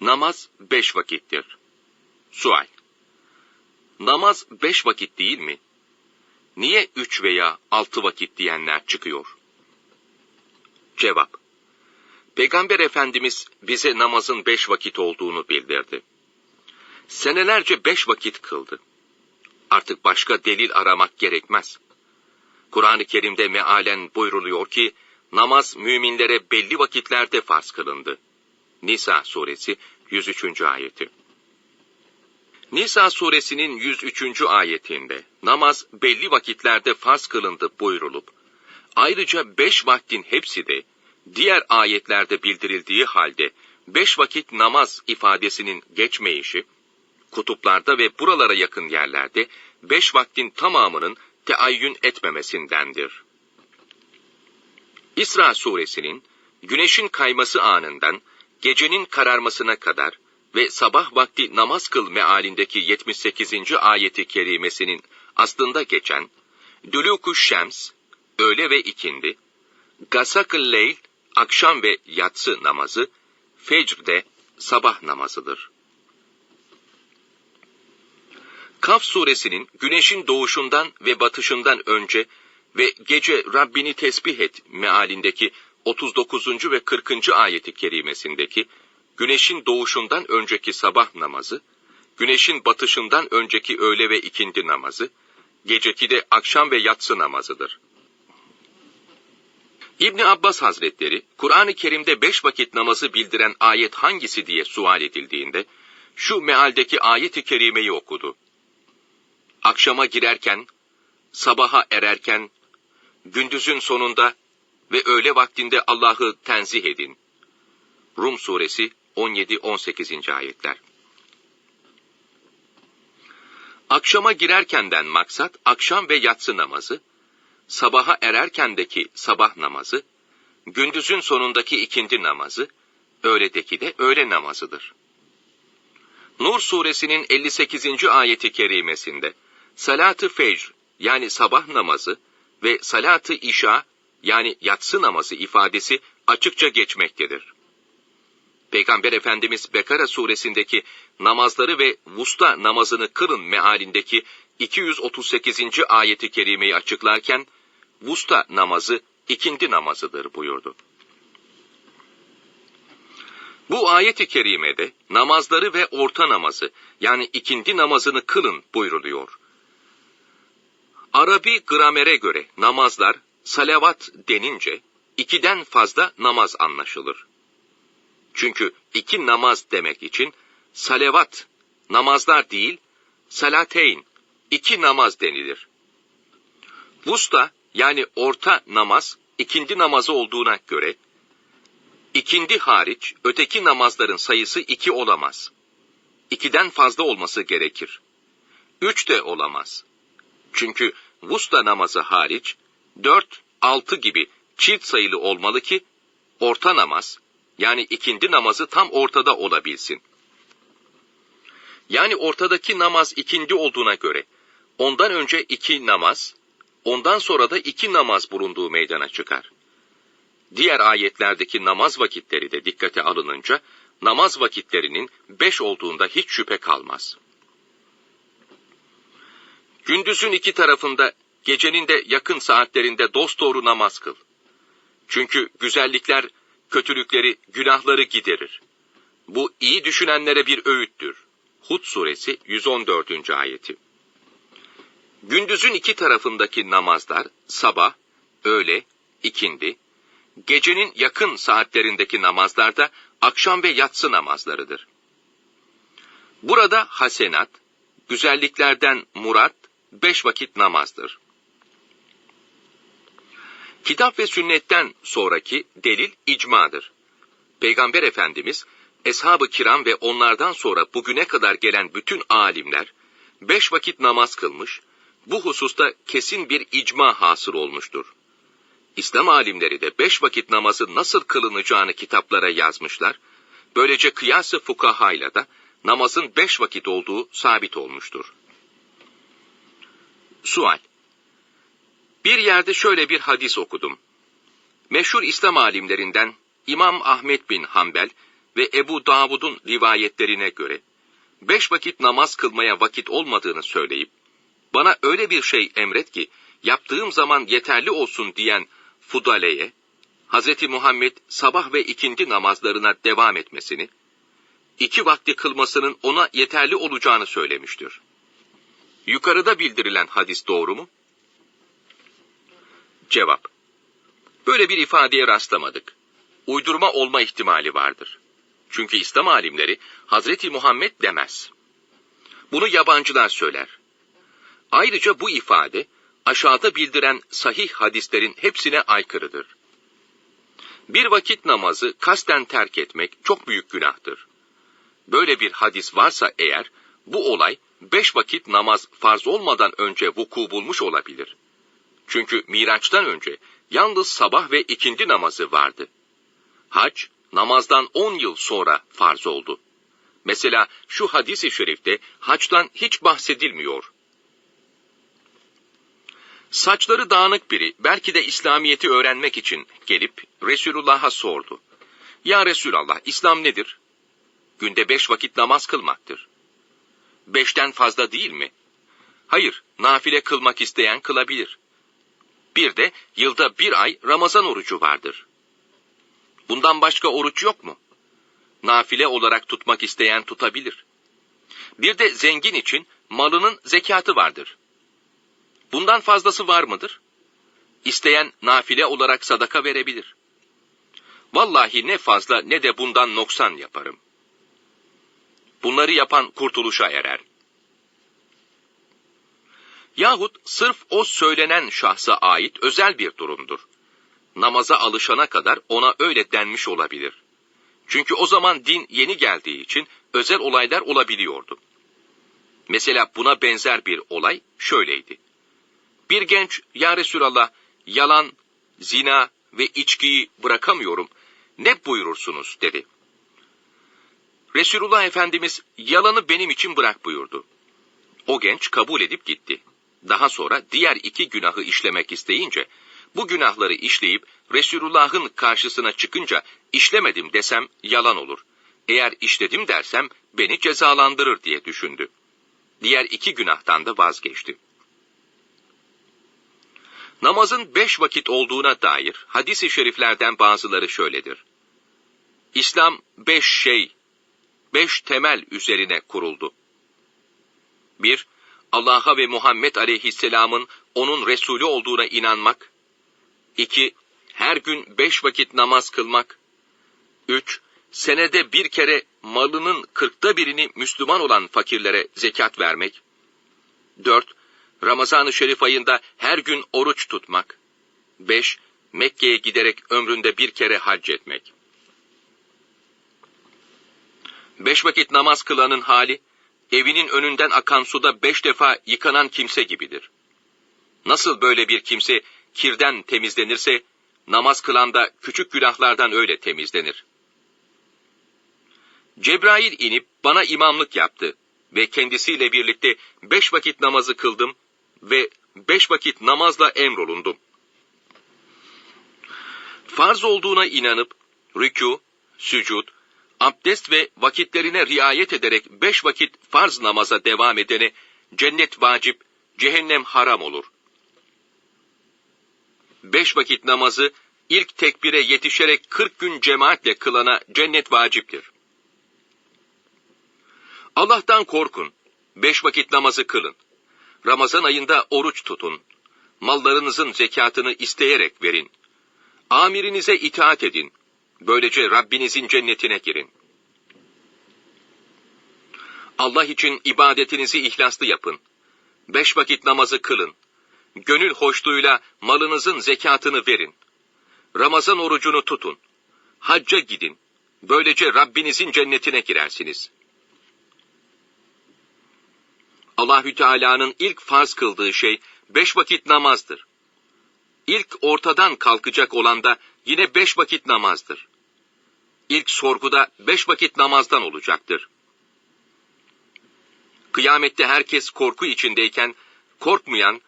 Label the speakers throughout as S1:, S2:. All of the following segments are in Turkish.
S1: Namaz 5 vakittir. Sual: namaz 5 vakit değil mi? Niye 3 veya 6 vakit diyenler çıkıyor? Cevap: Peygamber Efendimiz bize namazın 5 vakit olduğunu bildirdi. Senelerce 5 vakit kıldı. Artık başka delil aramak gerekmez. Kur'an-ı Kerim'de mealen buyruluyor ki, namaz müminlere belli vakitlerde farz kılındı. Nisa suresi 103. ayeti. Nisa suresinin 103. ayetinde namaz belli vakitlerde farz kılındı buyrulup, ayrıca 5 vaktin hepsi de diğer ayetlerde bildirildiği halde 5 vakit namaz ifadesinin geçmeyişi, kutuplarda ve buralara yakın yerlerde 5 vaktin tamamının teayyün etmemesindendir. İsra suresinin güneşin kayması anından gecenin kararmasına kadar ve sabah vakti namaz kıl mealindeki 78. ayeti kerimesinin aslında geçen dülûk-ü şems, öğle ve ikindi, gasak-ı leyl, akşam ve yatsı namazı, fecr de sabah namazıdır. Kaf suresinin güneşin doğuşundan ve batışından önce ve gece Rabbini tesbih et mealindeki 39. ve 40. ayeti kerimesindeki güneşin doğuşundan önceki sabah namazı, güneşin batışından önceki öğle ve ikindi namazı, geceki de akşam ve yatsı namazıdır. İbni Abbas Hazretleri, Kur'an-ı Kerim'de 5 vakit namazı bildiren ayet hangisi diye sual edildiğinde, şu mealdeki ayet-i kerimeyi okudu. Akşama girerken, sabaha ererken, gündüzün sonunda ve öğle vaktinde Allah'ı tenzih edin. Rum suresi 17-18. ayetler. Akşama girerkenden maksat akşam ve yatsı namazı, sabaha ererkendeki sabah namazı, gündüzün sonundaki ikindi namazı, öğledeki de öğle namazıdır. Nur suresinin 58. ayeti kerimesinde salat-ı fecr yani sabah namazı ve salat-ı işa yani yatsı namazı ifadesi açıkça geçmektedir. Peygamber Efendimiz Bekara suresindeki namazları ve vusta namazını kılın mealindeki 238. ayeti kerimeyi açıklarken, vusta namazı ikindi namazıdır buyurdu. Bu ayet-i kerimede namazları ve orta namazı yani ikindi namazını kılın buyruluyor. Arabi gramere göre namazlar salavat denince 2'den fazla namaz anlaşılır. Çünkü 2 namaz demek için salavat namazlar değil, salateyn 2 namaz denilir. Vusta yani orta namaz ikindi namazı olduğuna göre ikindi hariç öteki namazların sayısı 2 olamaz. 2'den fazla olması gerekir. 3 de olamaz. Çünkü vusta namazı hariç 4, 6 gibi çift sayılı olmalı ki orta namaz yani ikindi namazı tam ortada olabilsin. Yani ortadaki namaz ikindi olduğuna göre ondan önce 2 namaz, ondan sonra da 2 namaz bulunduğu meydana çıkar. Diğer ayetlerdeki namaz vakitleri de dikkate alınınca namaz vakitlerinin 5 olduğunda hiç şüphe kalmaz. Gündüzün 2 tarafında, gecenin de yakın saatlerinde dosdoğru namaz kıl. Çünkü güzellikler kötülükleri, günahları giderir. Bu iyi düşünenlere bir öğüttür. Hud suresi 114. ayeti. Gündüzün 2 tarafındaki namazlar sabah, öğle, ikindi, gecenin yakın saatlerindeki namazlar da akşam ve yatsı namazlarıdır. Burada hasenat, güzelliklerden murat 5 vakit namazdır. Kitap ve sünnetten sonraki delil icmadır. Peygamber Efendimiz, Eshab-ı Kiram ve onlardan sonra bugüne kadar gelen bütün alimler 5 vakit namaz kılmış, bu hususta kesin bir icma hasıl olmuştur. İslam alimleri de 5 vakit namazı nasıl kılınacağını kitaplara yazmışlar, böylece kıyas-ı fukahayla da namazın 5 vakit olduğu sabit olmuştur. Sual: bir yerde şöyle bir hadis okudum. Meşhur İslam alimlerinden İmam Ahmed bin Hanbel ve Ebu Davud'un rivayetlerine göre 5 vakit namaz kılmaya vakit olmadığını söyleyip bana öyle bir şey emret ki yaptığım zaman yeterli olsun diyen Fudale'ye Hz. Muhammed sabah ve ikindi namazlarına devam etmesini, 2 vakti kılmasının ona yeterli olacağını söylemiştir. Yukarıda bildirilen hadis doğru mu? Cevap: böyle bir ifadeye rastlamadık. Uydurma olma ihtimali vardır. Çünkü İslam alimleri Hazreti Muhammed demez. Bunu yabancılar söyler. Ayrıca bu ifade aşağıda bildiren sahih hadislerin hepsine aykırıdır. Bir vakit namazı kasten terk etmek çok büyük günahtır. Böyle bir hadis varsa eğer, bu olay 5 vakit namaz farz olmadan önce vuku bulmuş olabilir. Çünkü Miraç'tan önce yalnız sabah ve ikindi namazı vardı. Hac, namazdan 10 yıl sonra farz oldu. Mesela şu hadis-i şerifte haçtan hiç bahsedilmiyor. Saçları dağınık biri, belki de İslamiyet'i öğrenmek için gelip Resulullah'a sordu. Ya Resulallah, İslam nedir? Günde 5 vakit namaz kılmaktır. 5'ten fazla değil mi? Hayır, nafile kılmak isteyen kılabilir. Bir de yılda 1 ay Ramazan orucu vardır. Bundan başka oruç yok mu? Nafile olarak tutmak isteyen tutabilir. Bir de zengin için malının zekatı vardır. Bundan fazlası var mıdır? İsteyen nafile olarak sadaka verebilir. Vallahi ne fazla ne de bundan noksan yaparım. Bunları yapan kurtuluşa erer. Yahut sırf o söylenen şahsa ait özel bir durumdur. Namaza alışana kadar ona öyle denmiş olabilir. Çünkü o zaman din yeni geldiği için özel olaylar olabiliyordu. Mesela buna benzer bir olay şöyleydi. Bir genç, ya Resulallah, yalan, zina ve içkiyi bırakamıyorum, ne buyurursunuz dedi. Resulullah Efendimiz yalanı benim için bırak buyurdu. O genç kabul edip gitti. Daha sonra diğer 2 günahı işlemek isteyince, bu günahları işleyip Resulullah'ın karşısına çıkınca işlemedim desem yalan olur. Eğer işledim dersem beni cezalandırır diye düşündü. Diğer 2 günahtan da vazgeçti. Namazın 5 vakit olduğuna dair hadis-i şeriflerden bazıları şöyledir. İslam 5 temel üzerine kuruldu. 1. Allah'a ve Muhammed Aleyhisselam'ın onun Resulü olduğuna inanmak. 2. Her gün 5 vakit namaz kılmak. 3. Senede 1 kere malının 1/40'ını Müslüman olan fakirlere zekat vermek. 4. Ramazan-ı Şerif ayında her gün oruç tutmak. 5. Mekke'ye giderek ömründe 1 kere hac etmek. 5 vakit namaz kılanın hali, evinin önünden akan suda 5 defa yıkanan kimse gibidir. Nasıl böyle bir kimse kirden temizlenirse, namaz kılan da küçük günahlardan öyle temizlenir. Cebrail inip bana imamlık yaptı ve kendisiyle birlikte 5 vakit namazı kıldım ve 5 vakit namazla emrolundum. Farz olduğuna inanıp, rükû, sücud, abdest ve vakitlerine riayet ederek 5 vakit farz namaza devam edene cennet vacip, cehennem haram olur. 5 vakit namazı ilk tekbire yetişerek 40 gün cemaatle kılana cennet vaciptir. Allah'tan korkun, 5 vakit namazı kılın. Ramazan ayında oruç tutun. Mallarınızın zekatını isteyerek verin. Amirinize itaat edin. Böylece Rabbinizin cennetine girin. Allah için ibadetinizi ihlaslı yapın. 5 vakit namazı kılın. Gönül hoşluğuyla malınızın zekatını verin. Ramazan orucunu tutun. Hacca gidin. Böylece Rabbinizin cennetine girersiniz. Allahü Teala'nın ilk farz kıldığı şey 5 vakit namazdır. İlk ortadan kalkacak olan da yine 5 vakit namazdır. İlk sorguda 5 vakit namazdan olacaktır. Kıyamette herkes korku içindeyken korkmayan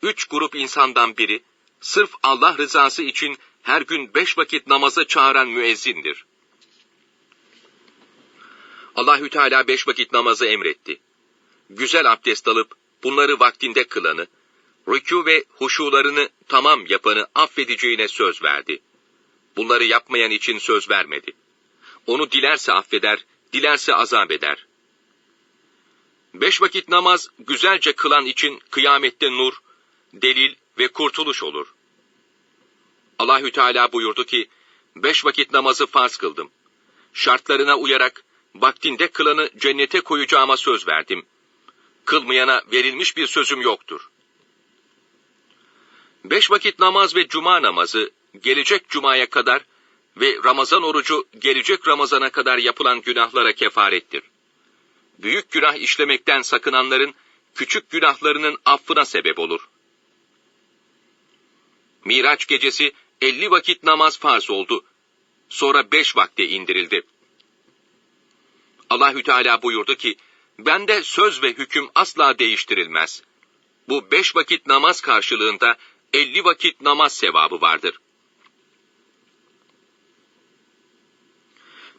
S1: 3 grup insandan biri sırf Allah rızası için her gün 5 vakit namaza çağıran müezzindir. Allahü Teala 5 vakit namazı emretti. Güzel abdest alıp bunları vaktinde kılanı, rükû ve huşularını tamam yapanı affedeceğine söz verdi. Bunları yapmayan için söz vermedi. Onu dilerse affeder, dilerse azap eder. 5 vakit namaz güzelce kılan için kıyamette nur, delil ve kurtuluş olur. Allahü Teala buyurdu ki, 5 vakit namazı farz kıldım. Şartlarına uyarak vaktinde kılanı cennete koyacağıma söz verdim. Kılmayana verilmiş bir sözüm yoktur. 5 vakit namaz ve cuma namazı gelecek cumaya kadar ve Ramazan orucu gelecek Ramazan'a kadar yapılan günahlara kefarettir. Büyük günah işlemekten sakınanların küçük günahlarının affına sebep olur. Miraç gecesi 50 vakit namaz farz oldu. Sonra 5 vakte indirildi. Allahü Teala buyurdu ki, bende söz ve hüküm asla değiştirilmez. Bu 5 vakit namaz karşılığında 50 vakit namaz sevabı vardır.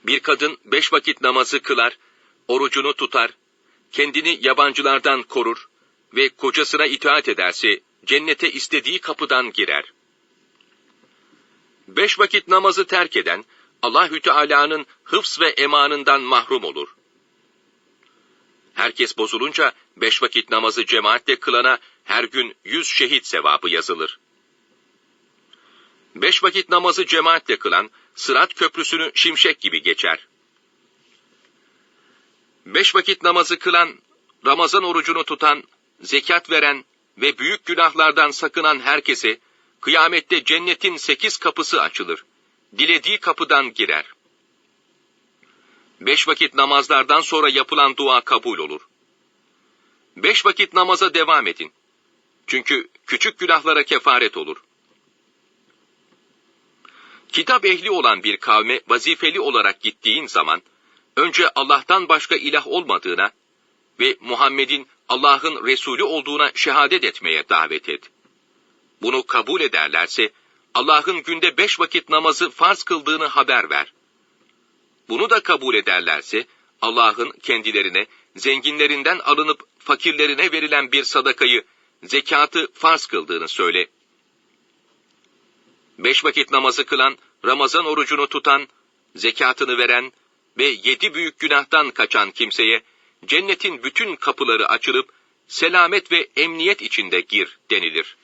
S1: Bir kadın 5 vakit namazı kılar, orucunu tutar, kendini yabancılardan korur ve kocasına itaat ederse cennete istediği kapıdan girer. 5 vakit namazı terk eden Allahü Teala'nın hıfz ve emanından mahrum olur. Herkes bozulunca 5 vakit namazı cemaatle kılana her gün 100 şehit sevabı yazılır. 5 vakit namazı cemaatle kılan Sırat Köprüsü'nü şimşek gibi geçer. 5 vakit namazı kılan, Ramazan orucunu tutan, zekat veren ve büyük günahlardan sakınan herkese kıyamette cennetin 8 kapısı açılır. Dilediği kapıdan girer. 5 vakit namazlardan sonra yapılan dua kabul olur. 5 vakit namaza devam edin. Çünkü küçük günahlara kefaret olur. Kitap ehli olan bir kavme vazifeli olarak gittiğin zaman, önce Allah'tan başka ilah olmadığına ve Muhammed'in Allah'ın Resulü olduğuna şehadet etmeye davet et. Bunu kabul ederlerse, Allah'ın günde 5 vakit namazı farz kıldığını haber ver. Bunu da kabul ederlerse, Allah'ın kendilerine, zenginlerinden alınıp fakirlerine verilen bir sadakayı, zekatı farz kıldığını söyle. 5 vakit namazı kılan, Ramazan orucunu tutan, zekatını veren ve 7 büyük günahtan kaçan kimseye, cennetin bütün kapıları açılıp, selamet ve emniyet içinde gir denilir.